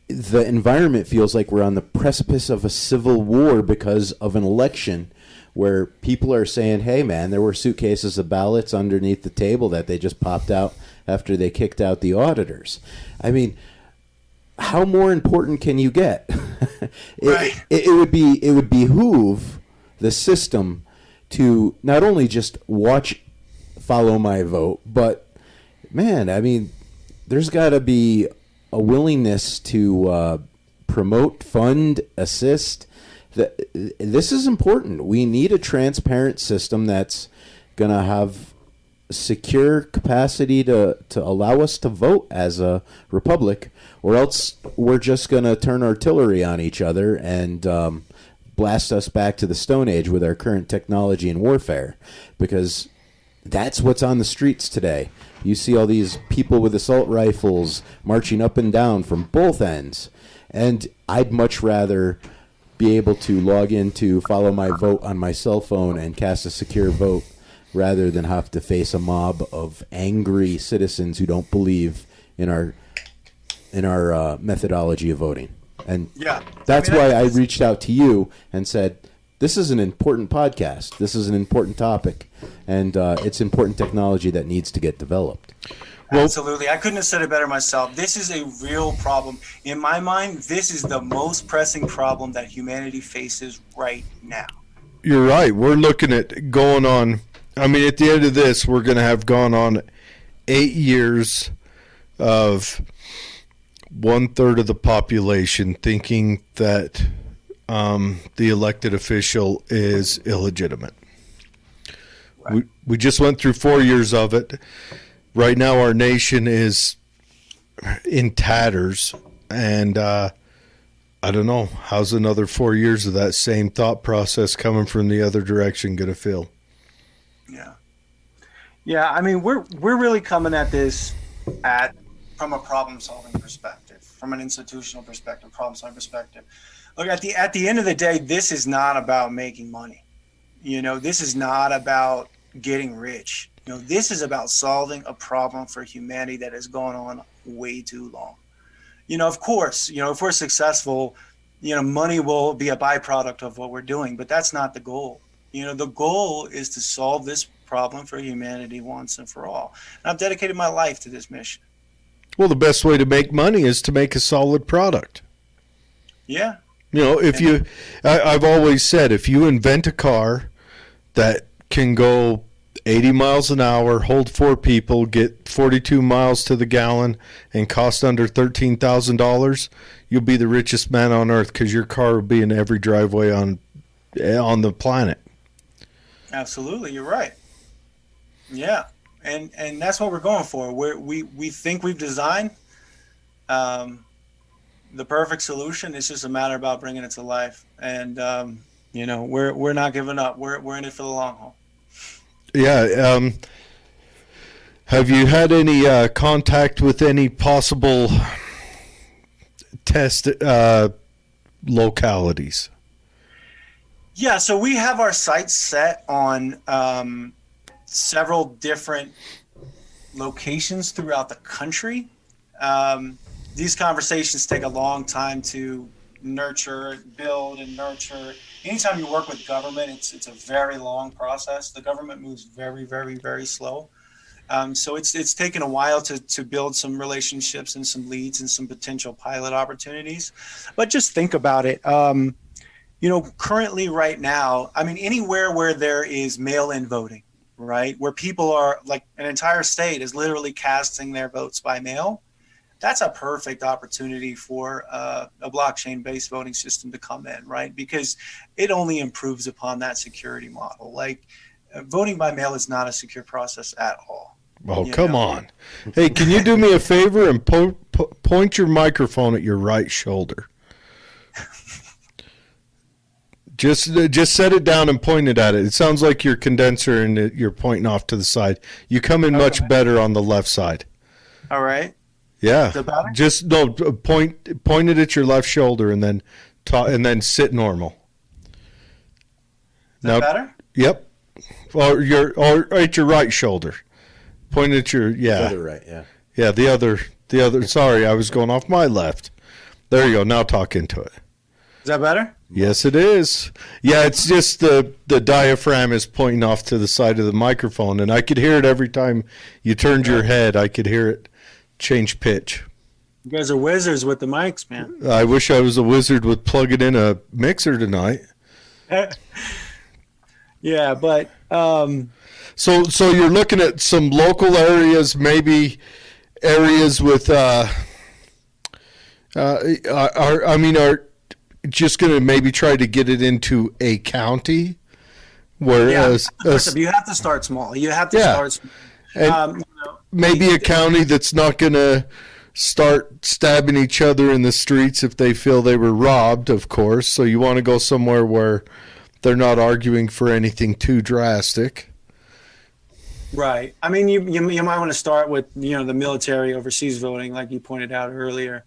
the environment feels like we're on the precipice of a civil war because of an election where people are saying, hey, man, there were suitcases of ballots underneath the table that they just popped out after they kicked out the auditors. How more important can you get? Right. It would behoove the system to not only just watch Follow My Vote, but man, there's got to be a willingness to promote, fund, assist. This is important. We need a transparent system that's going to have secure capacity to allow us to vote as a republic, or else we're just going to turn artillery on each other and blast us back to the Stone Age with our current technology and warfare, because that's what's on the streets today. You see all these people with assault rifles marching up and down from both ends, and I'd much rather be able to log into Follow My Vote on my cell phone and cast a secure vote rather than have to face a mob of angry citizens who don't believe in our methodology of voting. And that's why I reached out to you and said, this is an important podcast. This is an important topic, and it's important technology that needs to get developed. Absolutely. I couldn't have said it better myself. This is a real problem. In my mind, this is the most pressing problem that humanity faces right now. You're right. We're looking at going on. At the end of this, we're going to have gone on 8 years of 1/3 of the population thinking that the elected official is illegitimate. Right. We just went through 4 years of it. Right now, our nation is in tatters, and I don't know, how's another 4 years of that same thought process coming from the other direction going to feel? Yeah. I mean, we're really coming at this from a problem-solving perspective, from an institutional perspective, problem-solving perspective. Look, at the end of the day, this is not about making money. This is not about getting rich. This is about solving a problem for humanity that has gone on way too long. Of course, if we're successful, money will be a byproduct of what we're doing, but that's not the goal. The goal is to solve this problem for humanity once and for all. And I've dedicated my life to this mission. Well, the best way to make money is to make a solid product. Yeah. I've always said, if you invent a car that can go 80 miles an hour, hold 4 people, get 42 miles to the gallon, and cost under $13,000, you'll be the richest man on earth, because your car will be in every driveway on the planet. Absolutely, you're right. Yeah, and that's what we're going for. We think we've designed the perfect solution. It's just a matter about bringing it to life, and we're not giving up. We're in it for the long haul. Yeah. Have you had any contact with any possible test localities? Yeah, so we have our sights set on several different locations throughout the country. These conversations take a long time to build and nurture. Anytime you work with government, it's a very long process. The government moves very, very, very slow. So it's taken a while to build some relationships and some leads and some potential pilot opportunities. But just think about it. Currently right now, I mean, anywhere where there is mail-in voting, right, where people are, like, an entire state is literally casting their votes by mail, that's a perfect opportunity for a blockchain-based voting system to come in, right? Because it only improves upon that security model. Like, voting by mail is not a secure process at all. Oh, come on. Hey, can you do me a favor and point your microphone at your right shoulder? Just set it down and point it at it. It sounds like your condenser and you're pointing off to the side. You come in much better on the left side. All right. Yeah. Is that better? Just point it at your left shoulder and then sit normal. Is that better? Yep. Or at your right shoulder. Point at your The other right, yeah. Yeah, the other. Sorry, I was going off my left. There you go. Now talk into it. Is that better? Yes, it is. Yeah, it's just the diaphragm is pointing off to the side of the microphone, and I could hear it every time you turned your head. I could hear it change pitch. You guys are wizards with the mics, man. I wish I was a wizard with plugging in a mixer tonight. Yeah, but So you're looking at some local areas, maybe areas with are just going to maybe try to get it into a county, whereas you have to start small. You have to start small. And maybe a county that's not going to start stabbing each other in the streets if they feel they were robbed, of course. So you want to go somewhere where they're not arguing for anything too drastic. Right. I mean, you might want to start with, the military overseas voting, like you pointed out earlier,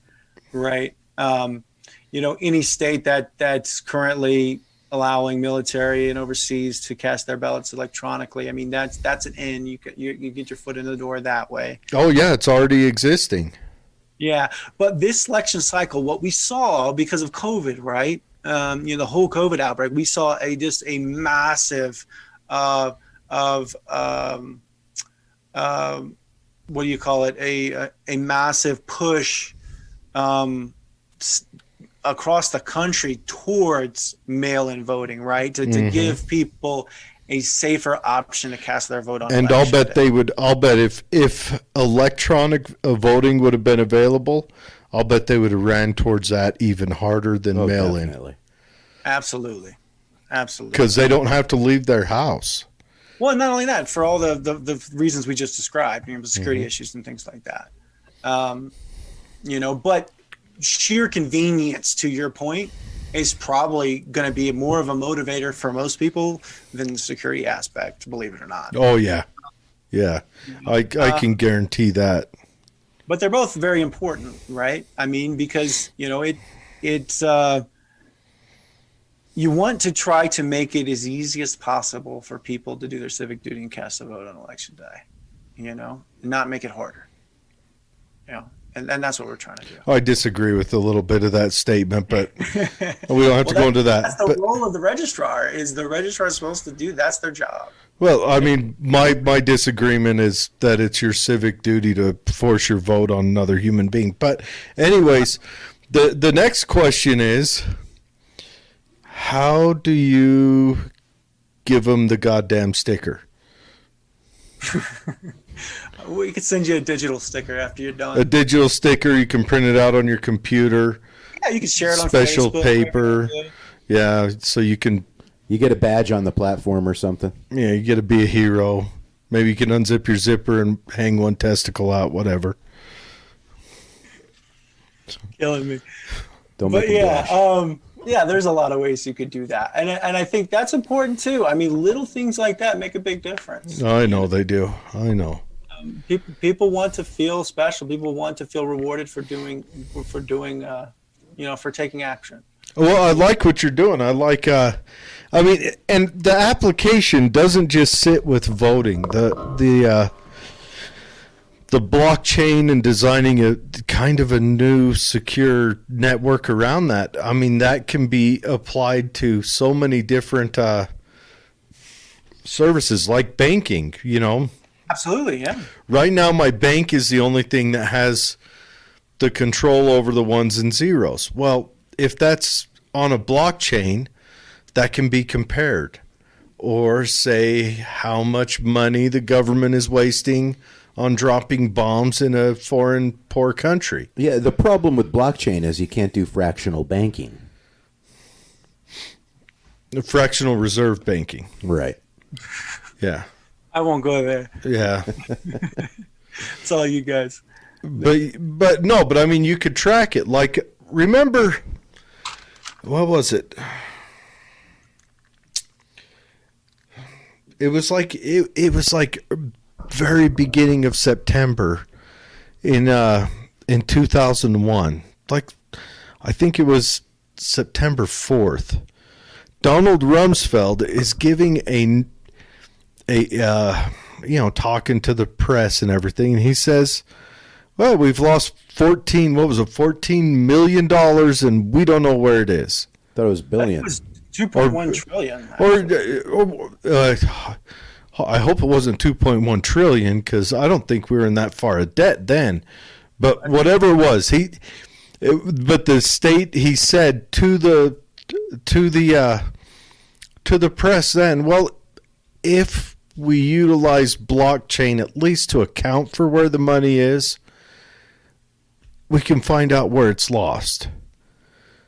right? Any state that's currently allowing military and overseas to cast their ballots electronically. I mean, that's an in. You get your foot in the door that way. Oh yeah, it's already existing. Yeah, but this election cycle, what we saw because of COVID, right? The whole COVID outbreak, we saw a massive what do you call it? A massive push across the country towards mail-in voting, right? To give people a safer option to cast their vote on. And I'll bet if electronic voting would have been available, I'll bet they would have ran towards that even harder than mail-in. Definitely. Absolutely. Absolutely. because they don't have to leave their house. Well, not only that, for all the reasons we just described, security issues and things like that. But sheer convenience, to your point, is probably going to be more of a motivator for most people than the security aspect, believe it or not. Oh, yeah. Yeah. I can guarantee that. But they're both very important, right? I mean, because, it's you want to try to make it as easy as possible for people to do their civic duty and cast a vote on election day, and not make it harder. And that's what we're trying to do. I disagree with a little bit of that statement, but we don't have to go into that. That's the role of the registrar. Is the registrar supposed to do? That's their job. Well, I mean, my disagreement is that it's your civic duty to force your vote on another human being. But anyways, the next question is, how do you give them the goddamn sticker? We could send you a digital sticker after you're done. A digital sticker, you can print it out on your computer. Yeah, you can share it on special Facebook. paper. Yeah, so you can. You get a badge on the platform or something. Yeah, you get to be a hero. Maybe you can unzip your zipper and hang one testicle out, whatever. Killing me. Don't make them blush. Yeah, there's a lot of ways you could do that. And I think that's important too. I mean, little things like that make a big difference. I know they do. I know. People want to feel special. People want to feel rewarded for taking action. Well, I like what you're doing. I like, and the application doesn't just sit with voting. The blockchain and designing a kind of a new secure network around that. I mean, that can be applied to so many different services like banking, Absolutely, yeah. Right now, my bank is the only thing that has the control over the ones and zeros. Well, if that's on a blockchain, that can be compared. Or say how much money the government is wasting on dropping bombs in a foreign poor country. Yeah, the problem with blockchain is you can't do fractional banking. Fractional reserve banking. Right. Yeah. I won't go there. Yeah. It's all you guys. But I mean, you could track it. Like, remember, what was it? It was like very beginning of September in 2001. Like, I think it was September 4th. Donald Rumsfeld is giving talking to the press and everything, and he says, well, we've lost $14 million, and we don't know where it is. Thought it was billion. It was 2.1 trillion. I hope it wasn't 2.1 trillion, because I don't think we were in that far of debt then. But whatever it was, but the state, he said to the press then, well, if we utilize blockchain at least to account for where the money is, we can find out where it's lost.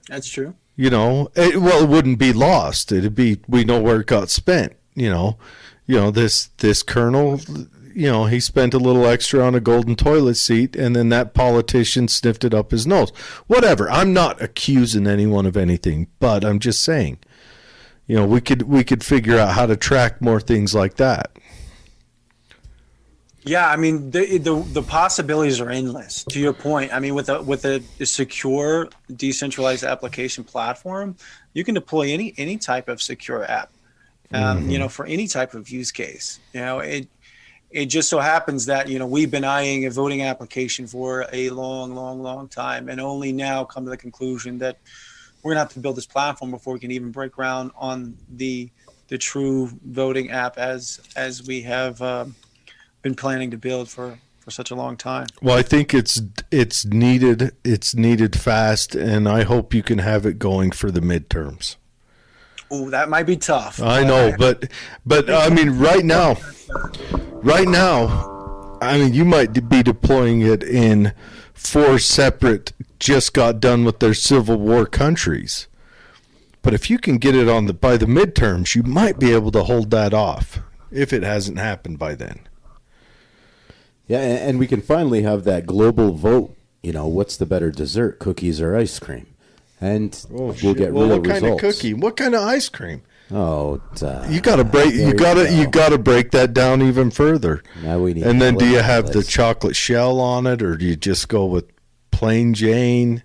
That's true. It wouldn't be lost. It'd be, we know where it got spent. This colonel, he spent a little extra on a golden toilet seat, and then that politician sniffed it up his nose. Whatever. I'm not accusing anyone of anything, but I'm just saying, we could figure out how to track more things like that. Yeah, I mean, the possibilities are endless. To your point, I mean, with a secure, decentralized application platform, you can deploy any type of secure app, for any type of use case. It just so happens that we've been eyeing a voting application for a long time, and only now come to the conclusion that we're gonna have to build this platform before we can even break ground on the true voting app as we have been planning to build for such a long time. Well, I think it's needed. It's needed fast, and I hope you can have it going for the midterms. Oh, that might be tough. I know, but I mean, right now, I mean, you might be deploying it in 4 separate, just got done with their civil war countries. But if you can get it on by the midterms, you might be able to hold that off if it hasn't happened by then. Yeah, and we can finally have that global vote. You know, what's the better dessert, cookies or ice cream? And we'll get real what results. kind of cookie? What kind of ice cream? Oh, you got to break. You got to break that down even further. Now we need. And then, do you have the chocolate shell on it, or do you just go with plain Jane?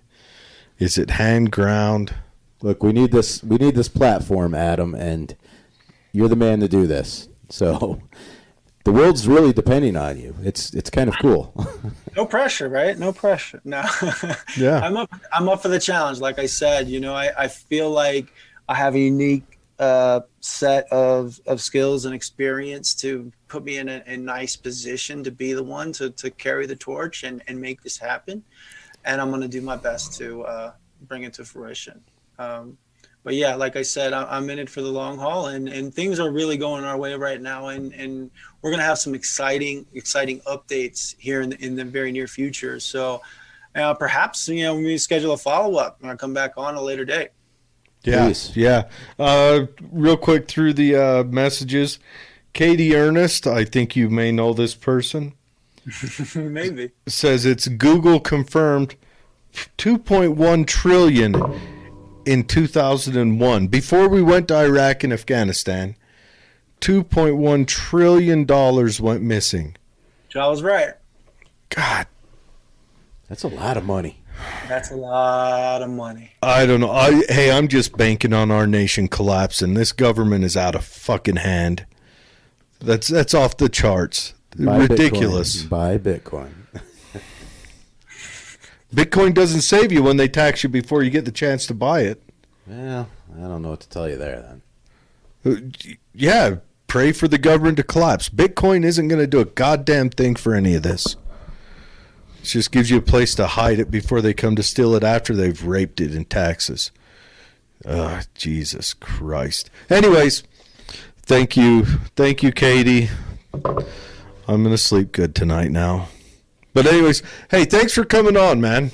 Is it hand ground? Look, we need this. We need this platform, Adam, and you're the man to do this. So, the world's really depending on you. It's kind of cool. No pressure, right? No pressure. No. Yeah. I'm up for the challenge. Like I said, you know, I feel like I have a unique set of skills and experience to put me in a nice position to be the one to carry the torch and make this happen. And I'm going to do my best to bring it to fruition. But yeah, like I said, I'm in it for the long haul, and things are really going our way right now. And we're going to have some exciting updates here in the very near future. So perhaps, you know, when we schedule a follow-up, I'll come back on a later date. Yeah. Please. Yeah. Real quick through the messages. Katie Ernest, I think you may know this person. Maybe. Says it's Google confirmed 2.1 trillion in 2001. Before we went to Iraq and Afghanistan, $2.1 trillion went missing. Joe was right. God. That's a lot of money. That's a lot of money. I don't know. I'm just banking on our nation collapsing. This government is out of fucking hand. That's off the charts. Buy Ridiculous. Bitcoin. Buy Bitcoin. Bitcoin doesn't save you when they tax you before you get the chance to buy it. Well, I don't know what to tell you there then. Yeah, pray for the government to collapse. Bitcoin isn't going to do a goddamn thing for any of this. It just gives you a place to hide it before they come to steal it after they've raped it in taxes. Jesus Christ. Anyways, thank you, Katie. I'm going to sleep good tonight now. But anyways, hey, thanks for coming on, man.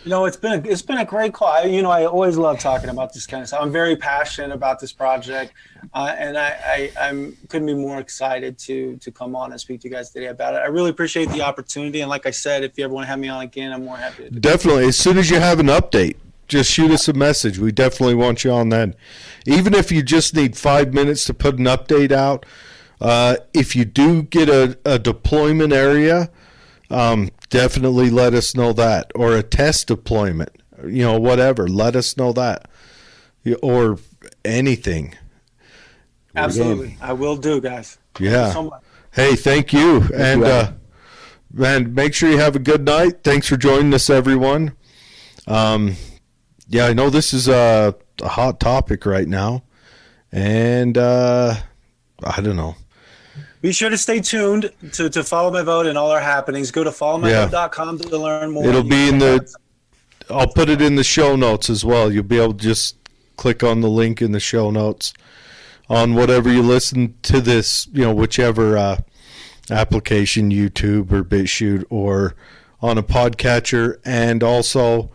You know, it's been a great call. I always love talking about this kind of stuff. I'm very passionate about this project, and I'm couldn't be more excited to come on and speak to you guys today about it. I really appreciate the opportunity, and like I said, if you ever want to have me on again, I'm more happy to do it. Definitely. As soon as you have an update, just shoot us a message. We definitely want you on then. Even if you just need 5 minutes to put an update out, if you do get a deployment area, definitely let us know that, or a test deployment, whatever. Let us know that, or anything. Absolutely, I will do, guys. Yeah. Thank you so much. Hey, thank you, and man, make sure you have a good night. Thanks for joining us, everyone. Yeah, I know this is a hot topic right now, and I don't know. Be sure to stay tuned to Follow My Vote and all our happenings. Go to followmyvote.com to learn more. It'll be I'll put it in the show notes as well. You'll be able to just click on the link in the show notes on whatever you listen to this, whichever application, YouTube or BitChute, or on a podcatcher. And also,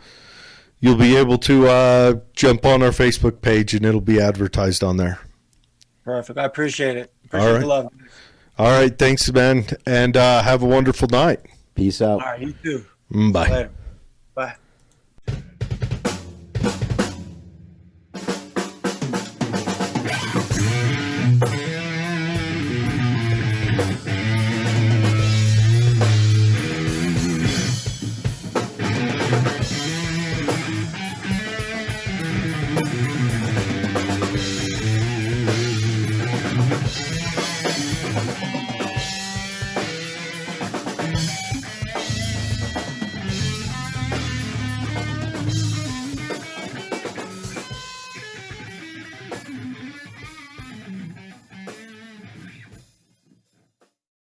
you'll be able to jump on our Facebook page, and it'll be advertised on there. Perfect. I appreciate it. Appreciate the love. All right. Thanks, man. And have a wonderful night. Peace out. All right. You too. Bye. Later. Bye.